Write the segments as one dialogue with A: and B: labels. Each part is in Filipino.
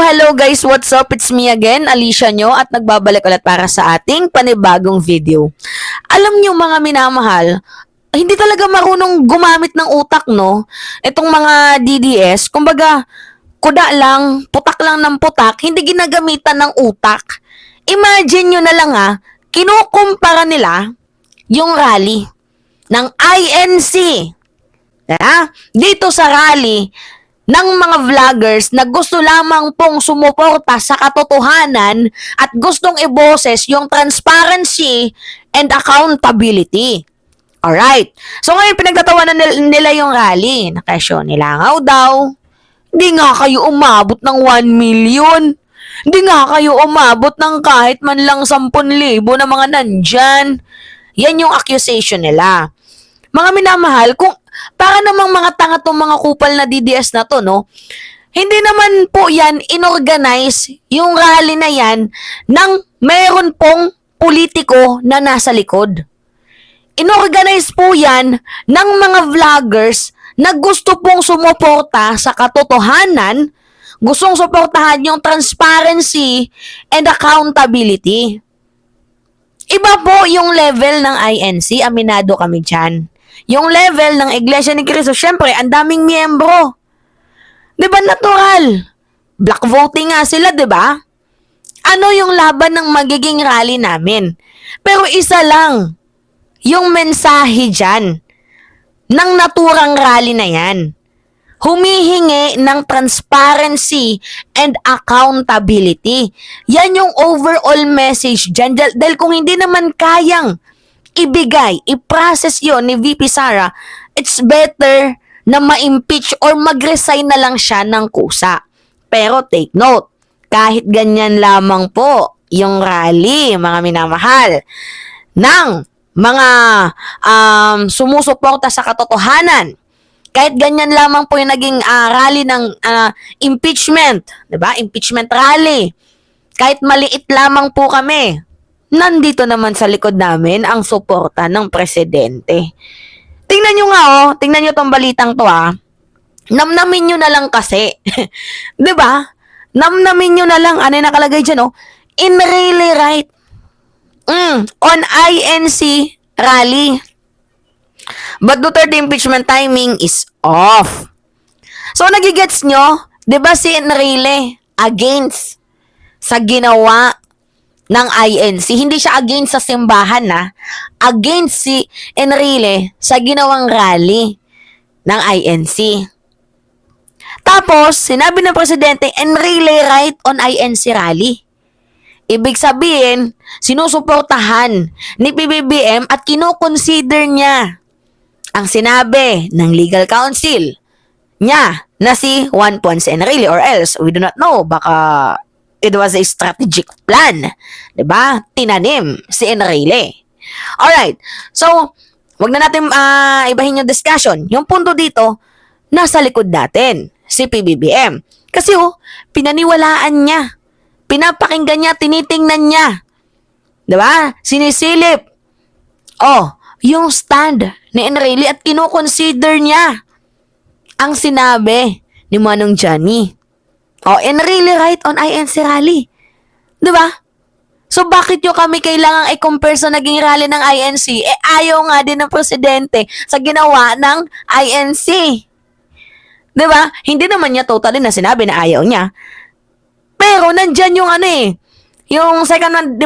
A: hello guys! What's up? It's me again, Alicia nyo, at nagbabalik ulit para sa ating panibagong video. Alam nyo mga minamahal, hindi talaga marunong gumamit ng utak, no? Itong mga DDS, kumbaga, kuda lang, putak lang ng putak, hindi ginagamitan ng utak. Imagine nyo na lang kinukumpara nila yung rally ng INC. Dito sa rally ng mga vloggers na gusto lamang pong sumuporta sa katotohanan at gustong iboses yung transparency and accountability. Alright. So ngayon pinagtatawanan nila yung rally. Nakasyo nilangaw daw. Hindi nga kayo umabot ng 1 million. Hindi nga kayo umabot ng kahit man lang 10,000 na mga nandyan. Yan yung accusation nila. Mga minamahal, kung para namang mga tanga tong mga kupal na DDS na to, no? Hindi naman po yan inorganize yung rally na yan ng meron pong politiko na nasa likod. Inorganize po yan ng mga vloggers na gusto pong sumuporta sa katotohanan, gustong suportahan yung transparency and accountability. Iba po yung level ng INC, aminado kami dyan. Yung level ng Iglesia ni Cristo, syempre, ang daming miyembro. Diba natural? Black voting nga sila, diba? Ano yung laban ng magiging rally namin? Pero isa lang, yung mensahe dyan, ng naturang rally na yan. Humihingi ng transparency and accountability. Yan yung overall message dyan. Dahil kung hindi naman kayang ibigay, i-process yon ni VP Sara, it's better na ma-impeach or mag-resign na lang siya ng kusa. Pero take note, kahit ganyan lamang po yung rally, mga minamahal, ng mga sumusuporta sa katotohanan, kahit ganyan lamang po yung naging rally ng impeachment, 'di ba? Impeachment rally. Kahit maliit lamang po kami, nandito naman sa likod namin ang suporta ng presidente. Tingnan nyo nga tingnan nyo tong balitang to Namnamin nyo na lang kasi. 'Di ba? Namnamin nyo na lang, ano yung nakalagay dyan in really right. On INC rally. But Duterte impeachment timing is off. So nagigets nyo, 'di ba si Enrile against sa ginawa ng INC. Hindi siya against sa simbahan against si Enrile sa ginawang rally ng INC. Tapos, sinabi ng presidente, Enrile right on INC rally. Ibig sabihin, sinusuportahan ni PBBM at kinoconsider niya ang sinabi ng legal counsel niya na si Juan Ponce Enrile, or else, we do not know, baka it was a strategic plan. 'Di ba? Tinanim si Enrile. Alright. So, wag na natin ibahin yung discussion. Yung punto dito, nasa likod natin, si PBBM. Kasi pinaniwalaan niya. Pinapakinggan niya, tinitingnan niya. 'Di ba? Sinisilip. Yung stand ni Enrile at kino-consider niya ang sinabi ni Manong Johnny. Enrile right on INC rally. 'Di ba? So bakit nyo kami kailangang i-compare sa naging rally ng INC? Ayaw nga din ng presidente sa ginawa ng INC. 'Di ba? Hindi naman niya totally na sinabi na ayaw niya. Pero nandyan yung yung second one,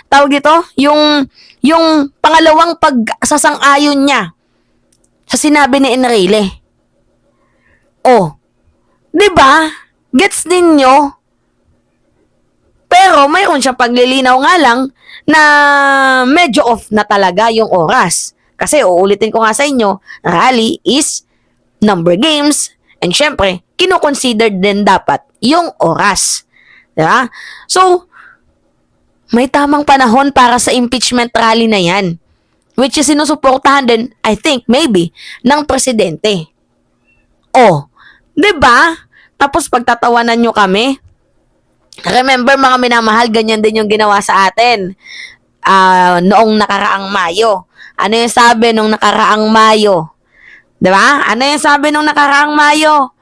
A: tawag dito, yung pangalawang pagsasang-ayon niya sa sinabi ni Enrile. 'Di ba? Gets din nyo? Pero mayroon siyang paglilinaw nga lang na medyo off na talaga yung oras. Kasi uulitin ko nga sa inyo, rally is number games and syempre, kino-consider din dapat yung oras. Diba? So, may tamang panahon para sa impeachment rally na yan. Which is sinusuportahan din, I think, maybe, ng presidente. 'Di ba? Tapos pagtatawanan nyo kami. Remember mga minamahal, ganyan din yung ginawa sa atin noong nakaraang Mayo. Ano yung sabi nung nakaraang Mayo? 'Di ba? Ano yung sabi nung nakaraang Mayo?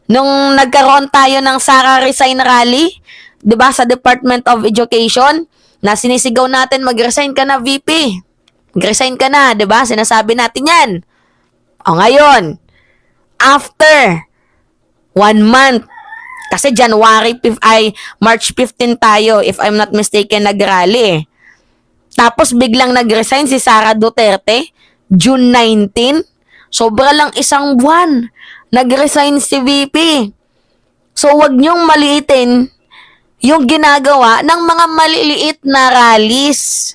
A: Nung nagkaroon tayo ng Sara Resign Rally, 'di ba, sa Department of Education, na sinisigaw natin, mag-resign ka na, VP. Mag-resign ka na, 'di ba? Sinasabi natin 'yan. O ngayon, after 1 month, kasi March 15 tayo, if I'm not mistaken, nag-rally. Tapos biglang nag-resign si Sara Duterte, June 19. Sobra lang 1 buwan. Nag-resign si VP. So, wag niyong maliitin yung ginagawa ng mga maliliit na rallies.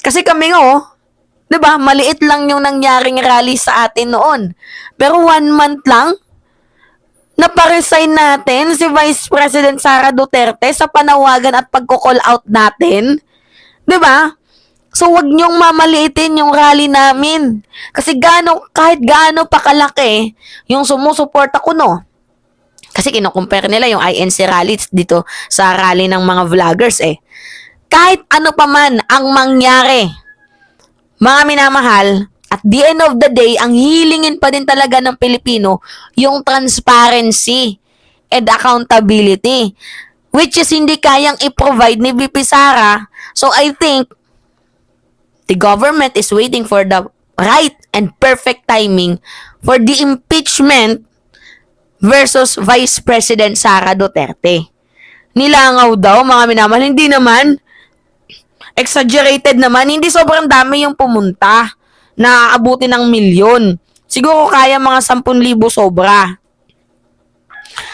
A: Kasi kami nga, 'di ba, maliit lang yung nangyaring rally sa atin noon. Pero 1 month lang, naparesign natin si Vice President Sara Duterte sa panawagan at pagko-call out natin. 'Di ba? So, wag niyong mamaliitin yung rally namin. Kasi kahit gaano pa kalaki yung sumusuporta ko, no? Kasi kinukumpare nila yung INC rally dito sa rally ng mga vloggers, eh. Kahit ano pa man ang mangyari, mga minamahal, at the end of the day, ang hilingin pa din talaga ng Pilipino yung transparency and accountability, which is hindi kayang i-provide ni VP Sara. So, I think the government is waiting for the right and perfect timing for the impeachment versus Vice President Sara Duterte. Nilangaw daw, mga minamahal. Hindi naman. Exaggerated naman. Hindi sobrang dami yung pumunta na aabutin ng milyon. Siguro kaya mga 10,000 sobra.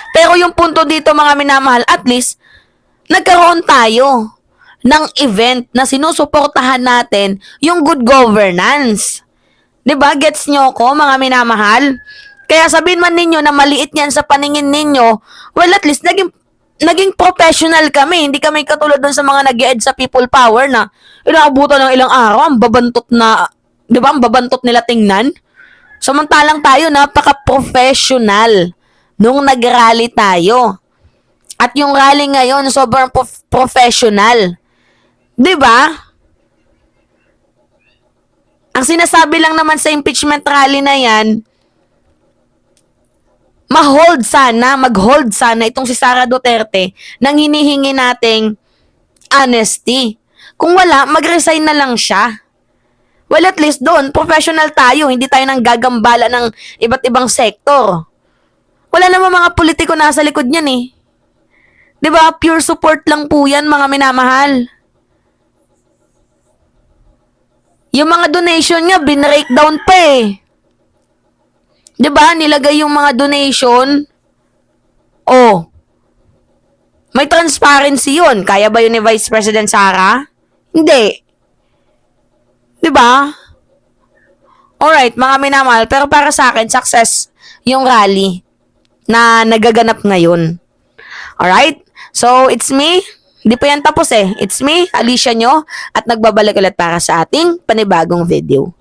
A: Pero yung punto dito, mga minamahal, at least, nagkaroon tayo ng event na sinusuportahan natin yung good governance. 'Di ba? Gets nyo ko, mga minamahal? Kaya sabihin man ninyo na maliit yan sa paningin ninyo, well, at least naging professional kami. Hindi kami katulad dun sa mga nag-e-ed sa people power na inaabutan ng ilang araw, ang babantot na, 'di ba? Ang babantot nila tingnan. Samantalang tayo, napaka-professional nung nag-rally tayo. At yung rally ngayon, sobrang professional. 'Di ba? Ang sinasabi lang naman sa impeachment rally na 'yan, mag-hold sana itong si Sara Duterte nang hinihingi nating honesty. Kung wala, mag-resign na lang siya. Well, at least doon, professional tayo, hindi tayo nang gagambala ng iba't ibang sektor. Wala naman mga politiko nasa likod niyan, eh. 'Di ba? Pure support lang po 'yan, mga minamahal. Yung mga donation nga, binreakdown pa, eh. 'Di ba? Nilagay yung mga donation. Oh. May transparency 'yun. Kaya ba 'yun ni Vice President Sara? Hindi. 'Di ba? Alright, mga minamahal, pero para sa akin, success yung rally na nagaganap ngayon. Alright? So, it's me. Hindi pa yan tapos, eh. It's me, Alicia nyo, at nagbabalik ulit para sa ating panibagong video.